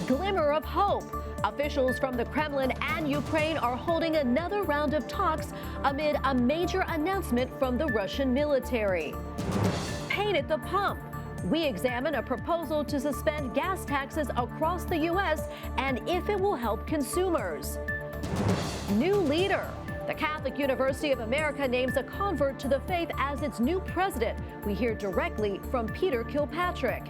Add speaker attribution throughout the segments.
Speaker 1: glimmer of hope. Officials from the Kremlin and Ukraine are holding another round of talks amid a major announcement from the Russian military. Pain at the pump. We examine a proposal to suspend gas taxes across the U.S. and if it will help consumers. New leader. The Catholic University of America names a convert to the faith as its new president. We hear directly from Peter Kilpatrick.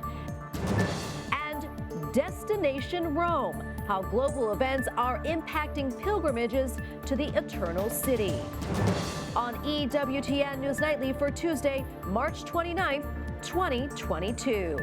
Speaker 1: And Destination Rome, how global events are impacting pilgrimages to the Eternal City. On EWTN News Nightly for Tuesday, March 29th, 2022.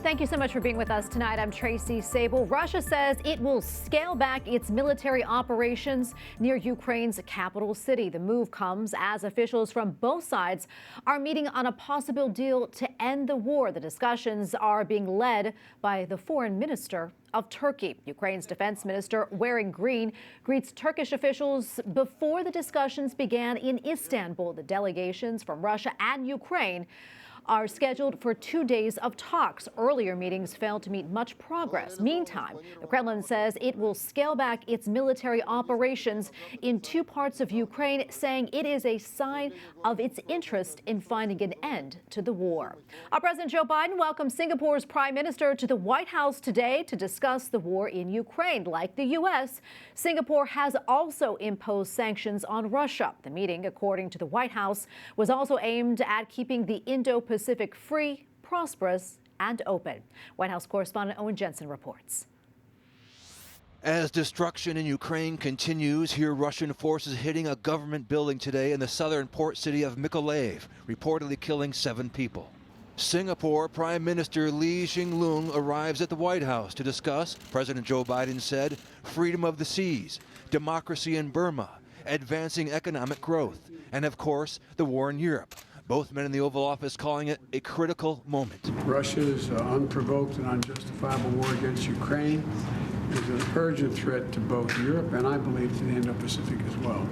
Speaker 1: Thank you so much for being with us tonight. I'm Tracy Sable. Russia says it will scale back its military operations near Ukraine's capital city. The move comes as officials from both sides are meeting on a possible deal to end the war. The discussions are being led by the foreign minister of Turkey. Ukraine's defense minister, wearing green, greets Turkish officials before the discussions began in Istanbul. The delegations from Russia and Ukraine are scheduled for 2 days of talks. Earlier meetings failed to meet much progress. Meantime, the Kremlin says it will scale back its military operations in 2 parts of Ukraine, saying it is a sign of its interest in finding an end to the war. Our President Joe Biden welcomed Singapore's Prime Minister to the White House today to discuss the war in Ukraine. Like the U.S., Singapore has also imposed sanctions on Russia. The meeting, according to the White House, was also aimed at keeping the Indo-Pacific free, prosperous, and open. White House correspondent Owen Jensen reports.
Speaker 2: As destruction in Ukraine continues, hear Russian forces hitting a government building today in the southern port city of Mykolaiv, reportedly killing 7 people. Singapore Prime Minister Loong arrives at the White House to discuss, President Joe Biden said, freedom of the seas, democracy in Burma, advancing economic growth, and of course, the war in Europe. Both men in the Oval Office calling it a critical moment.
Speaker 3: Russia's unprovoked and unjustifiable war against Ukraine is an urgent threat to both Europe and, I believe, to the Indo-Pacific as well.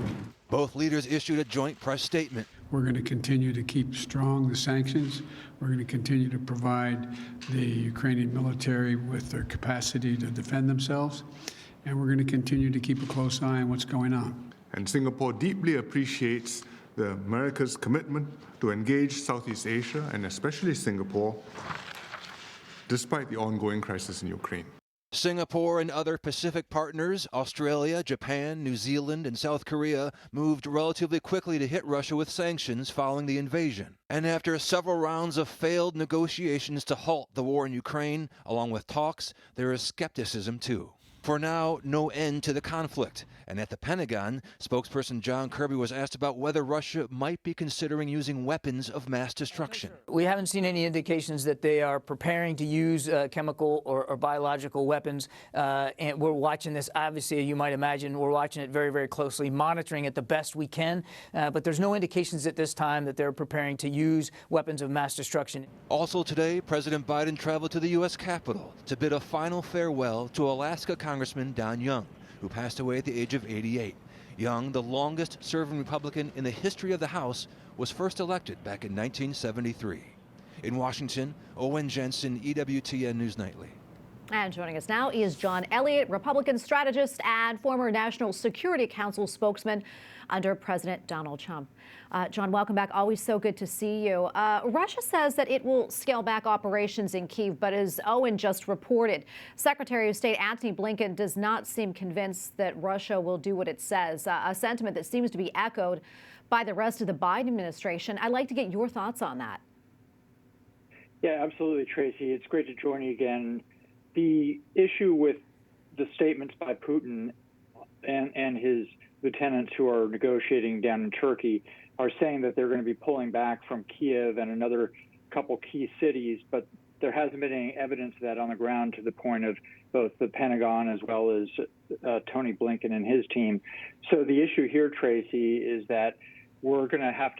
Speaker 2: Both leaders issued a joint press statement.
Speaker 3: We're going to continue to keep strong the sanctions. We're going to continue to provide the Ukrainian military with their capacity to defend themselves. And we're going to continue to keep a close eye on what's going on.
Speaker 4: And Singapore deeply appreciates America's commitment to engage Southeast Asia, and especially Singapore, despite the ongoing crisis in Ukraine.
Speaker 2: Singapore and other Pacific partners, Australia, Japan, New Zealand, and South Korea, moved relatively quickly to hit Russia with sanctions following the invasion. And after several rounds of failed negotiations to halt the war in Ukraine, along with talks, there is skepticism too. For now, no end to the conflict. And at the Pentagon, spokesperson John Kirby was asked about whether Russia might be considering using weapons of mass destruction.
Speaker 5: We haven't seen any indications that they are preparing to use chemical or biological weapons. And we're watching this, obviously, you might imagine, we're watching it very, very closely, monitoring it the best we can. But there's no indications at this time that they're preparing to use weapons of mass destruction.
Speaker 2: Also today, President Biden traveled to the U.S. Capitol to bid a final farewell to Alaska Congressman Don Young, who passed away at the age of 88. Young, the longest-serving Republican in the history of the House, was first elected back in 1973. In Washington, Owen Jensen, EWTN News Nightly.
Speaker 1: And joining us now is John Elliot, Republican strategist and former National Security Council spokesman under President Donald Trump. John, welcome back. Always so good to see you. Russia says that it will scale back operations in Kyiv, but as Owen just reported, Secretary of State Antony Blinken does not seem convinced that Russia will do what it says, a sentiment that seems to be echoed by the rest of the Biden administration. I'd like to get your thoughts on that.
Speaker 6: Yeah, absolutely, Tracy. It's great to join you again. The issue with the statements by Putin and his lieutenants who are negotiating down in Turkey are saying that they're going to be pulling back from Kyiv and another couple key cities, but there hasn't been any evidence of that on the ground to the point of both the Pentagon as well as Tony Blinken and his team. So the issue here, Tracy, is that we're going to have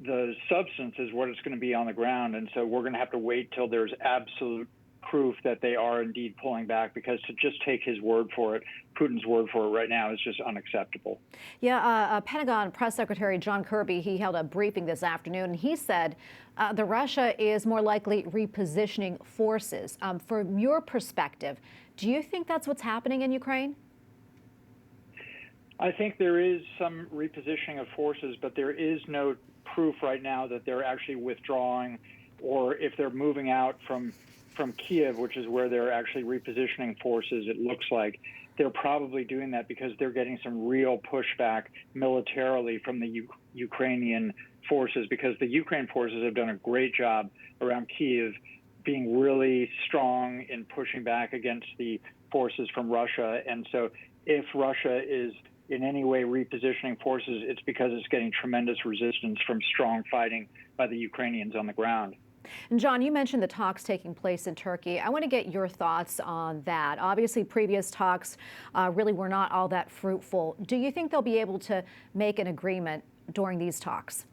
Speaker 6: the substance is what it's going to be on the ground, and so we're going to have to wait till there's absolute proof that they are indeed pulling back, because to just take his word for it, Putin's word for it right now, is just unacceptable.
Speaker 1: Yeah, Pentagon Press Secretary John Kirby, he held a briefing this afternoon, and he said the Russia is more likely repositioning forces. From your perspective, do you think that's what's happening in Ukraine?
Speaker 6: I think there is some repositioning of forces, but there is no proof right now that they're actually withdrawing, or if they're moving out from Kyiv, which is where they're actually repositioning forces. It looks like they're probably doing that because they're getting some real pushback militarily from the Ukrainian forces, because the Ukraine forces have done a great job around Kyiv, being really strong in pushing back against the forces from Russia. And so if Russia is in any way repositioning forces, it's because it's getting tremendous resistance from strong fighting by the Ukrainians on the ground.
Speaker 1: And John, you mentioned the talks taking place in Turkey. I want to get your thoughts on that. Obviously, previous talks really were not all that fruitful. Do you think they'll be able to make an agreement during these talks?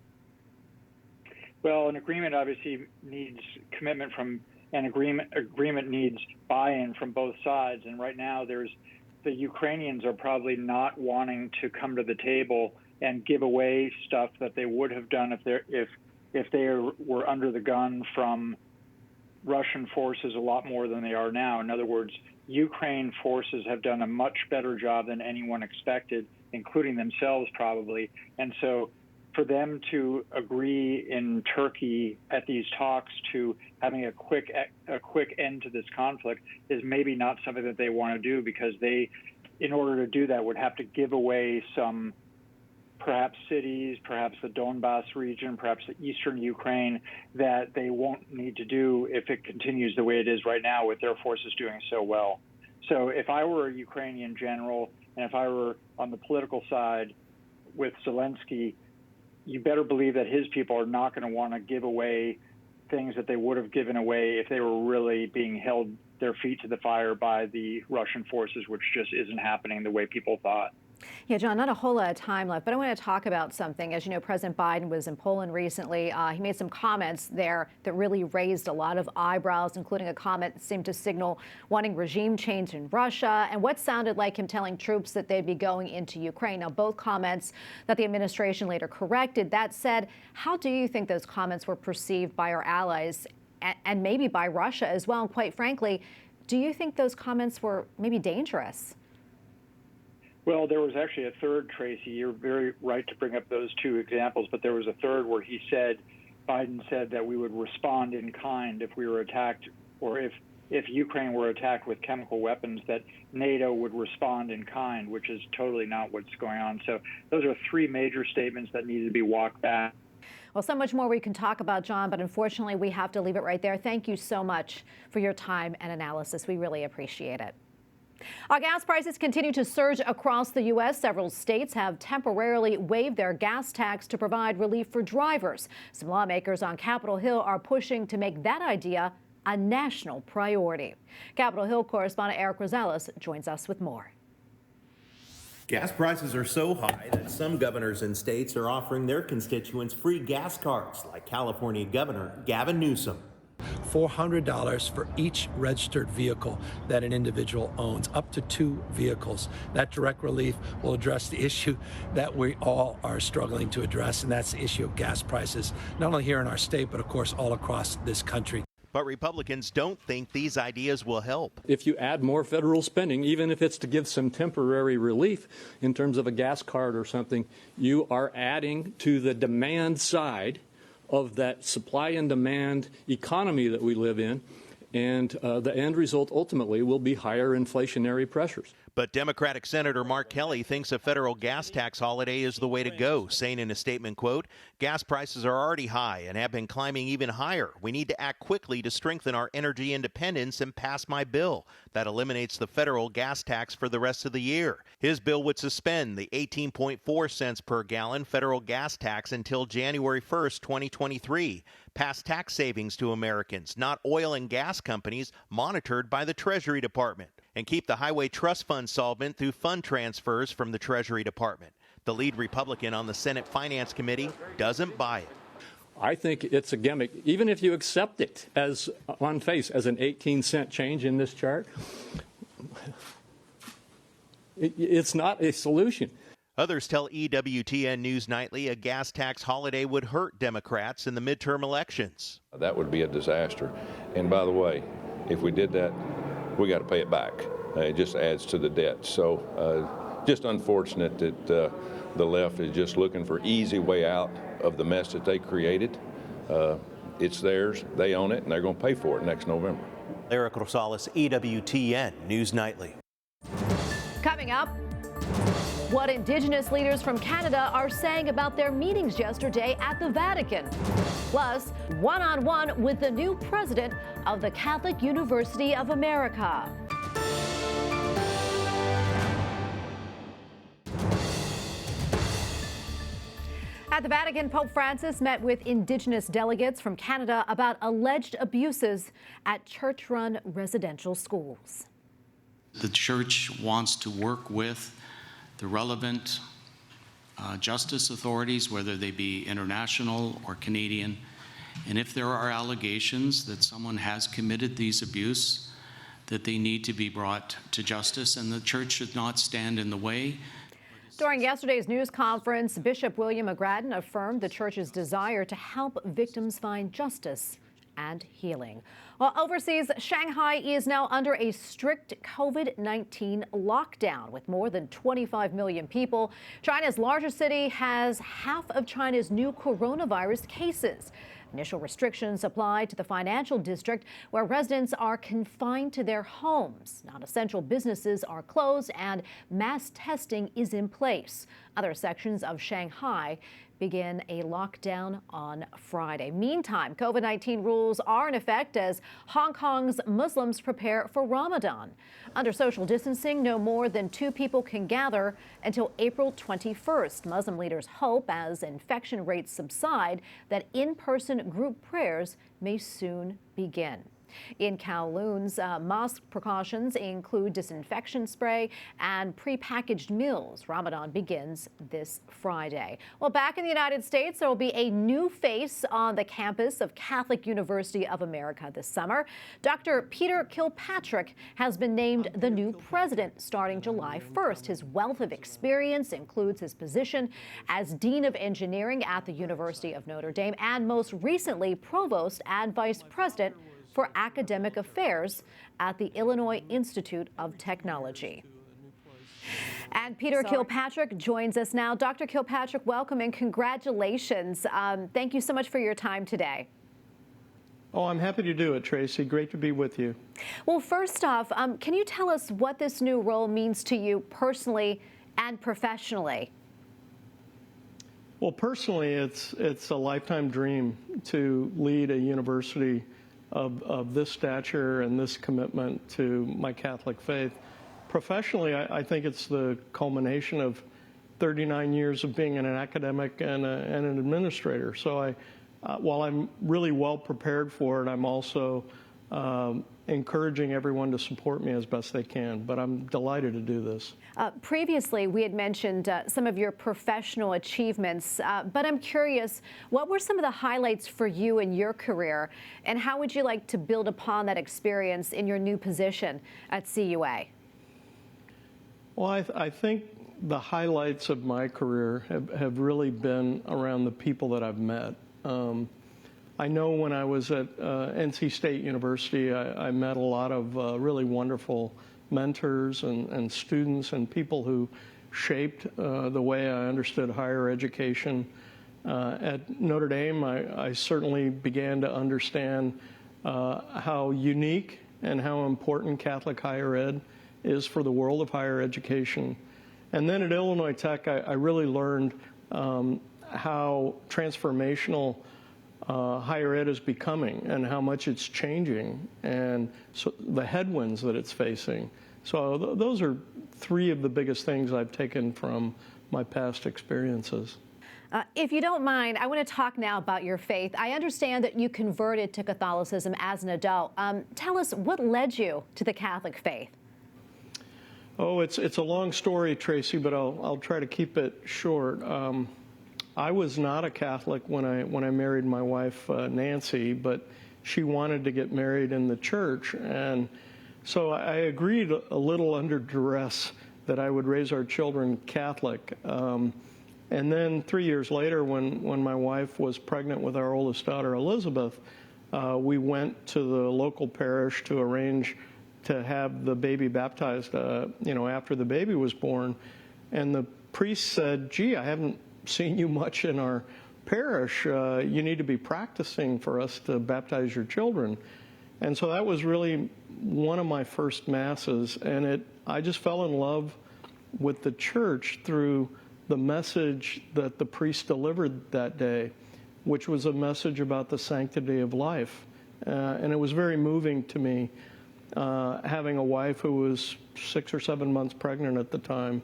Speaker 6: Well, an agreement obviously needs commitment from an agreement. Agreement needs buy-in from both sides. And right now, the Ukrainians are probably not wanting to come to the table and give away stuff that they would have done if they were under the gun from Russian forces a lot more than they are now. In other words, Ukraine forces have done a much better job than anyone expected, including themselves probably. And so for them to agree in Turkey at these talks to having a quick end to this conflict is maybe not something that they want to do, because they, in order to do that, would have to give away some perhaps cities, perhaps the Donbas region, perhaps the eastern Ukraine, that they won't need to do if it continues the way it is right now with their forces doing so well. So if I were a Ukrainian general, and if I were on the political side with Zelensky, you better believe that his people are not going to want to give away things that they would have given away if they were really being held their feet to the fire by the Russian forces, which just isn't happening the way people thought.
Speaker 1: Yeah, John, not a whole lot of time left, but I want to talk about something. As you know, President Biden was in Poland recently. He made some comments there that really raised a lot of eyebrows, including a comment that seemed to signal wanting regime change in Russia, and what sounded like him telling troops that they'd be going into Ukraine. Now, both comments that the administration later corrected. That said, how do you think those comments were perceived by our allies and maybe by Russia as well? And quite frankly, do you think those comments were maybe dangerous?
Speaker 6: Well, there was actually a third, Tracy. You're very right to bring up those two examples, but there was a third where Biden said that we would respond in kind if we were attacked, or if Ukraine were attacked with chemical weapons, that NATO would respond in kind, which is totally not what's going on. So those are three major statements that need to be walked back.
Speaker 1: Well, so much more we can talk about, John, but unfortunately we have to leave it right there. Thank you so much for your time and analysis. We really appreciate it. Our gas prices continue to surge across the U.S. Several states have temporarily waived their gas tax to provide relief for drivers. Some lawmakers on Capitol Hill are pushing to make that idea a national priority. Capitol Hill correspondent Eric Rosales joins us with more.
Speaker 7: Gas prices are so high that some governors and states are offering their constituents free gas cards, like California Governor Gavin Newsom.
Speaker 8: $400 for each registered vehicle that an individual owns, up to 2 vehicles. That direct relief will address the issue that we all are struggling to address, and that's the issue of gas prices, not only here in our state, but of course all across this country.
Speaker 7: But Republicans don't think these ideas will help.
Speaker 9: If you add more federal spending, even if it's to give some temporary relief in terms of a gas card or something, you are adding to the demand side of that supply and demand economy that we live in, and the end result ultimately will be higher inflationary pressures.
Speaker 7: But Democratic Senator Mark Kelly thinks a federal gas tax holiday is the way to go, saying in a statement, quote, "Gas prices are already high and have been climbing even higher. We need to act quickly to strengthen our energy independence and pass my bill. That eliminates the federal gas tax for the rest of the year." His bill would suspend the 18.4 cents per gallon federal gas tax until January 1st, 2023. Pass tax savings to Americans, not oil and gas companies, monitored by the Treasury Department. And keep the Highway Trust Fund solvent through fund transfers from the Treasury Department. The lead Republican on the Senate Finance Committee doesn't buy it.
Speaker 9: I think it's a gimmick. Even if you accept it as on face as an 18-cent change in this chart, it's not a solution.
Speaker 7: Others tell EWTN News Nightly a gas tax holiday would hurt Democrats in the midterm elections.
Speaker 10: That would be a disaster. And by the way, if we did that, we got to pay it back. It just adds to the debt. So just unfortunate that the left is just looking for easy way out of the mess that they created. It's theirs, they own it, and they're going to pay for it next November.
Speaker 7: Eric Rosales, EWTN News Nightly.
Speaker 1: Coming up, what indigenous leaders from Canada are saying about their meetings yesterday at the Vatican. Plus, one-on-one with the new president of the Catholic University of America. At the Vatican, Pope Francis met with indigenous delegates from Canada about alleged abuses at church-run residential schools.
Speaker 11: The church wants to work with the relevant justice authorities, whether they be international or Canadian, and if there are allegations that someone has committed these abuses, that they need to be brought to justice, and the church should not stand in the way.
Speaker 1: During yesterday's news conference, Bishop William McGrattan affirmed the church's desire to help victims find justice and healing. While overseas, Shanghai is now under a strict COVID-19 lockdown with more than 25 million people. China's largest city has half of China's new coronavirus cases. Initial restrictions apply to the financial district, where residents are confined to their homes. Non-essential businesses are closed and mass testing is in place. Other sections of Shanghai begin a lockdown on Friday. Meantime, COVID-19 rules are in effect as Hong Kong's Muslims prepare for Ramadan. Under social distancing, no more than 2 people can gather until April 21st. Muslim leaders hope, as infection rates subside, that in-person group prayers may soon begin. In Kowloon's, mosque precautions include disinfection spray and prepackaged meals. Ramadan begins this Friday. Well, back in the United States, there will be a new face on the campus of Catholic University of America this summer. Dr. Peter Kilpatrick has been named the new president starting July 1st. His wealth of experience includes his position as Dean of Engineering at the University of Notre Dame and most recently Provost and Vice President for Academic Affairs at the Illinois Institute of Technology. And Peter Kilpatrick joins us now. Dr. Kilpatrick, welcome and congratulations. Thank you so much for your time today.
Speaker 12: Oh, I'm happy to do it, Tracy. Great to be with you.
Speaker 1: Well, first off, can you tell us what this new role means to you personally and professionally?
Speaker 12: Well, personally, it's a lifetime dream to lead a university of this stature and this commitment to my Catholic faith. Professionally, I think it's the culmination of 39 years of being an academic and an administrator. So while I'm really well prepared for it, I'm also encouraging everyone to support me as best they can, but I'm delighted to do this.
Speaker 1: Previously, we had mentioned some of your professional achievements, but I'm curious, what were some of the highlights for you in your career, and how would you like to build upon that experience in your new position at CUA?
Speaker 12: Well, I think the highlights of my career have really been around the people that I've met. I know when I was at NC State University, I met a lot of really wonderful mentors and students and people who shaped the way I understood higher education. At Notre Dame, I certainly began to understand how unique and how important Catholic higher ed is for the world of higher education. And then at Illinois Tech, I really learned how transformational higher ed is becoming and how much it's changing and so the headwinds that it's facing. So those are 3 of the biggest things I've taken from my past experiences.
Speaker 1: If you don't mind, I want to talk now about your faith. I understand that you converted to Catholicism as an adult. Tell us what led you to the Catholic faith.
Speaker 12: Oh, it's a long story, Tracy, but I'll try to keep it short. I was not a Catholic when I married my wife, Nancy, but she wanted to get married in the church. And so I agreed a little under duress that I would raise our children Catholic. And then 3 years later, when my wife was pregnant with our oldest daughter, Elizabeth, we went to the local parish to arrange to have the baby baptized, after the baby was born. And the priest said, gee, I haven't seen you much in our parish. You need to be practicing for us to baptize your children. And so that was really one of my first masses. And I just fell in love with the church through the message that the priest delivered that day, which was a message about the sanctity of life. And it was very moving to me, having a wife who was 6 or 7 months pregnant at the time,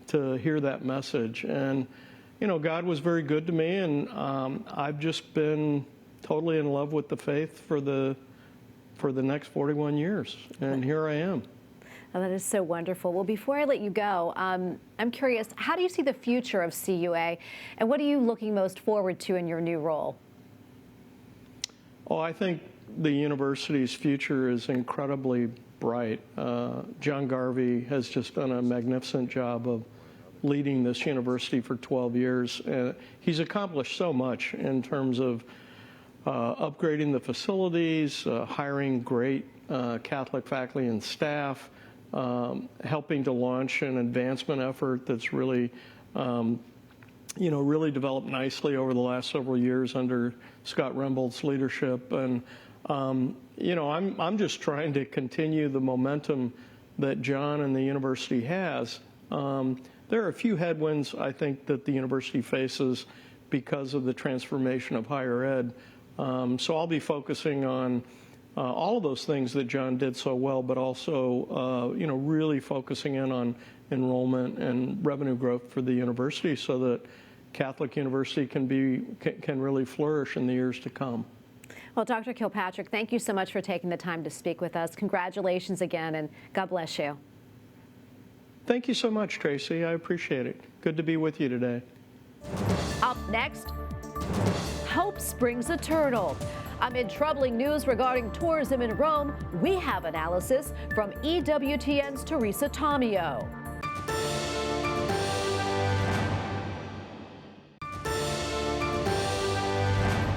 Speaker 12: to hear that message. And, God was very good to me, and I've just been totally in love with the faith for the next 41 years, and here I am.
Speaker 1: Oh, that is so wonderful. Well, before I let you go, I'm curious, how do you see the future of CUA, and what are you looking most forward to in your new role?
Speaker 12: Oh, I think the university's future is incredibly bright. John Garvey has just done a magnificent job of leading this university for 12 years. He's accomplished so much in terms of upgrading the facilities, hiring great Catholic faculty and staff, helping to launch an advancement effort that's really, really developed nicely over the last several years under Scott Rembold's leadership. And, I'm just trying to continue the momentum that John and the university has. There are a few headwinds, I think, that the university faces because of the transformation of higher ed. So I'll be focusing on all of those things that John did so well, but also, really focusing in on enrollment and revenue growth for the university so that Catholic University can really flourish in the years to come.
Speaker 1: Well, Dr. Kilpatrick, thank you so much for taking the time to speak with us. Congratulations again, and God bless you.
Speaker 12: Thank you so much, Tracy. I appreciate it. Good to be with you today.
Speaker 1: Up next, hope springs eternal. Amid troubling news regarding tourism in Rome, we have analysis from EWTN's Teresa Tomeo.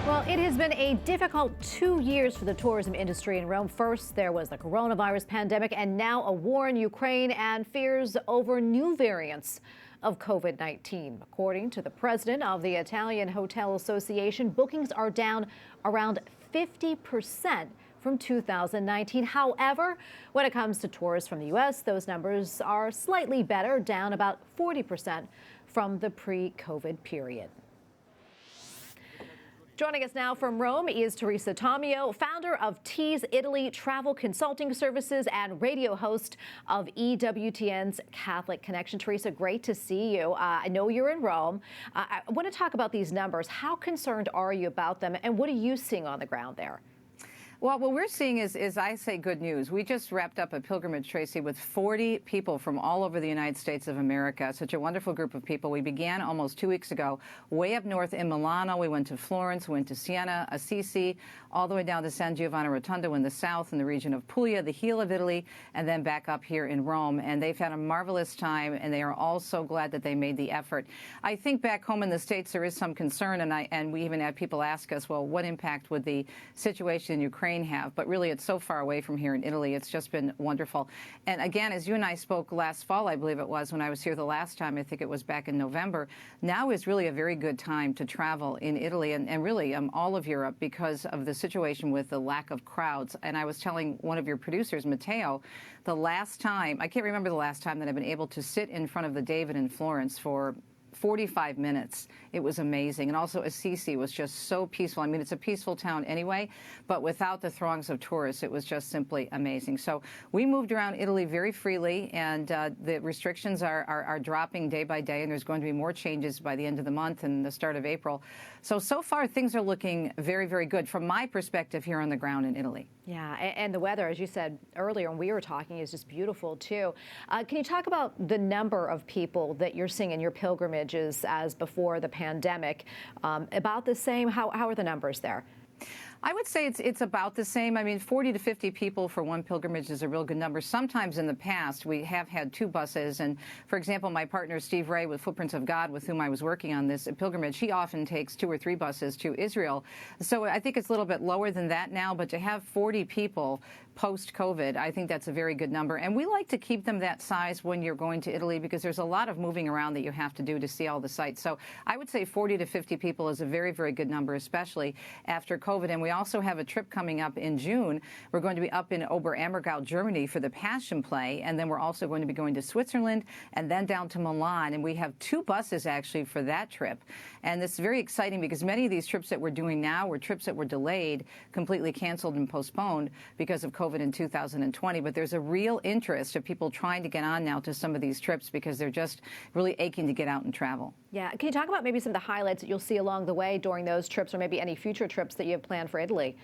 Speaker 1: Well, it has been a difficult 2 years for the tourism industry in Rome. First, there was the coronavirus pandemic, and now a war in Ukraine and fears over new variants of COVID-19. According to the president of the Italian Hotel Association, bookings are down around 50% from 2019. However, when it comes to tourists from the U.S., those numbers are slightly better, down about 40% from the pre-COVID period. Joining us now from Rome is Teresa Tomeo, founder of Tease Italy Travel Consulting Services and radio host of EWTN's Catholic Connection. Teresa, great to see you. I know you're in Rome. I want to talk about these numbers. How concerned are you about them, and what are you seeing on the ground there?
Speaker 13: Well, what we're seeing is I say, good news. We just wrapped up a pilgrimage, Tracy, with 40 people from all over the United States of America. Such a wonderful group of people. We began almost 2 weeks ago way up north in Milano. We went to Florence, went to Siena, Assisi, all the way down to San Giovanni Rotondo in the south in the region of Puglia, the heel of Italy, and then back up here in Rome. And they've had a marvelous time, and they are all so glad that they made the effort. I think back home in the States there is some concern, and we even had people ask us, well, what impact would the situation in Ukraine have? But really, it's so far away from here in Italy. It's just been wonderful. And again, as you and I spoke last fall, I believe it was, when I was here the last time, I think it was back in November, now is really a very good time to travel in Italy and really all of Europe because of the situation with the lack of crowds. And I was telling one of your producers, Matteo, the last time, I can't remember the last time that I've been able to sit in front of the David in Florence for 45 minutes. It was amazing. And also Assisi was just so peaceful. I mean, it's a peaceful town anyway, but without the throngs of tourists, it was just simply amazing. So we moved around Italy very freely, and the restrictions are dropping day by day, and there's going to be more changes by the end of the month and the start of April. So far, things are looking very, very good from my perspective here on the ground in Italy.
Speaker 1: Yeah, and the weather, as you said earlier when we were talking, is just beautiful, too. Can you talk about the number of people that you're seeing in your pilgrimage pilgrimages as before the pandemic. About the same. How are the numbers there?
Speaker 13: I would say it's about the same. I mean, 40 to 50 people for one pilgrimage is a real good number. Sometimes in the past, we have had 2 buses. And, for example, my partner, Steve Ray, with Footprints of God, with whom I was working on this pilgrimage, he often takes 2 or 3 buses to Israel. So I think it's a little bit lower than that now. But to have 40 people post-COVID, I think that's a very good number. And we like to keep them that size when you're going to Italy because there's a lot of moving around that you have to do to see all the sites. So I would say 40 to 50 people is a very, very good number, especially after COVID. And we also have a trip coming up in June. We're going to be up in Oberammergau, Germany for the Passion Play. And then we're also going to be going to Switzerland and then down to Milan. And we have 2 buses actually for that trip. And it's very exciting because many of these trips that we're doing now were trips that were delayed, completely canceled and postponed because of COVID in 2020. But there's a real interest of people trying to get on now to some of these trips because they're just really aching to get out and travel.
Speaker 1: Yeah. Can you talk about maybe some of the highlights that you'll see along the way during those trips or maybe any future trips that you have planned for Italy?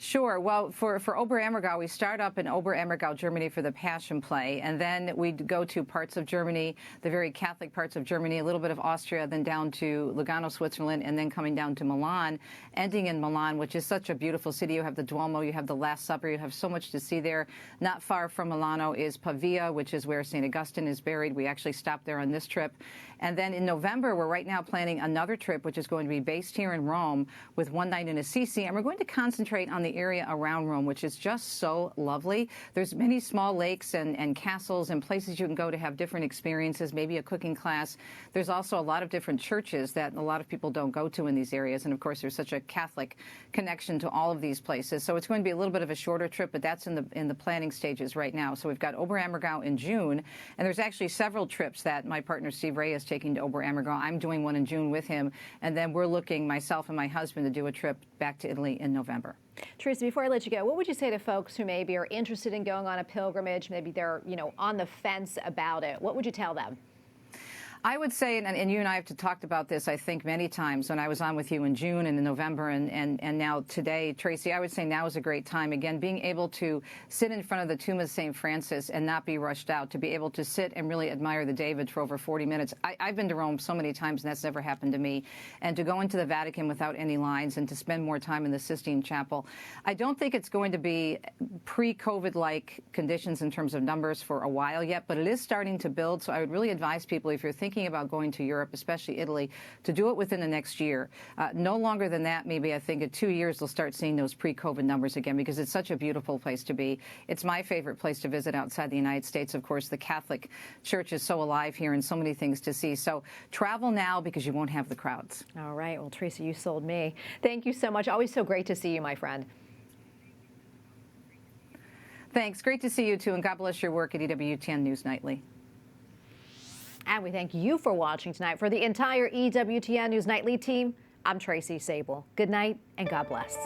Speaker 13: Sure. Well, for Oberammergau, we start up in Oberammergau, Germany for the Passion Play, and then we go to parts of Germany, the very Catholic parts of Germany, a little bit of Austria, then down to Lugano, Switzerland, and then coming down to Milan, ending in Milan, which is such a beautiful city. You have the Duomo, you have the Last Supper, you have so much to see there. Not far from Milano is Pavia, which is where St. Augustine is buried. We actually stopped there on this trip. And then in November, we're right now planning another trip, which is going to be based here in Rome with one night in Assisi. And we're going to concentrate on the area around Rome, which is just so lovely. There's many small lakes and castles and places you can go to have different experiences, maybe a cooking class. There's also a lot of different churches that a lot of people don't go to in these areas. And, of course, there's such a Catholic connection to all of these places. So it's going to be a little bit of a shorter trip, but that's in the planning stages right now. So we've got Oberammergau in June. And there's actually several trips that my partner Steve Ray is taking to Oberammergau. I'm doing one in June with him. And then we're looking, myself and my husband, to do a trip back to Italy in November.
Speaker 1: Teresa, before I let you go, what would you say to folks who maybe are interested in going on a pilgrimage? Maybe they're, on the fence about it. What would you tell them?
Speaker 13: I would say, and you and I have talked about this, I think, many times when I was on with you in June and in November and now today, Tracy, I would say now is a great time. Again, being able to sit in front of the tomb of St. Francis and not be rushed out, to be able to sit and really admire the David for over 40 minutes. I've been to Rome so many times, and that's never happened to me. And to go into the Vatican without any lines and to spend more time in the Sistine Chapel. I don't think it's going to be pre-COVID-like conditions in terms of numbers for a while yet, but it is starting to build. So I would really advise people, if you're thinking about going to Europe, especially Italy, to do it within the next year. No longer than that, maybe I think in 2 years they'll start seeing those pre-COVID numbers again because it's such a beautiful place to be. It's my favorite place to visit outside the United States. Of course, the Catholic Church is so alive here and so many things to see. So travel now because you won't have the crowds.
Speaker 1: All right. Well, Teresa, you sold me. Thank you so much. Always so great to see you, my friend.
Speaker 13: Thanks. Great to see you, too. And God bless your work at EWTN News Nightly.
Speaker 1: And we thank you for watching tonight. For the entire EWTN News Nightly team, I'm Tracy Sable. Good night and God bless.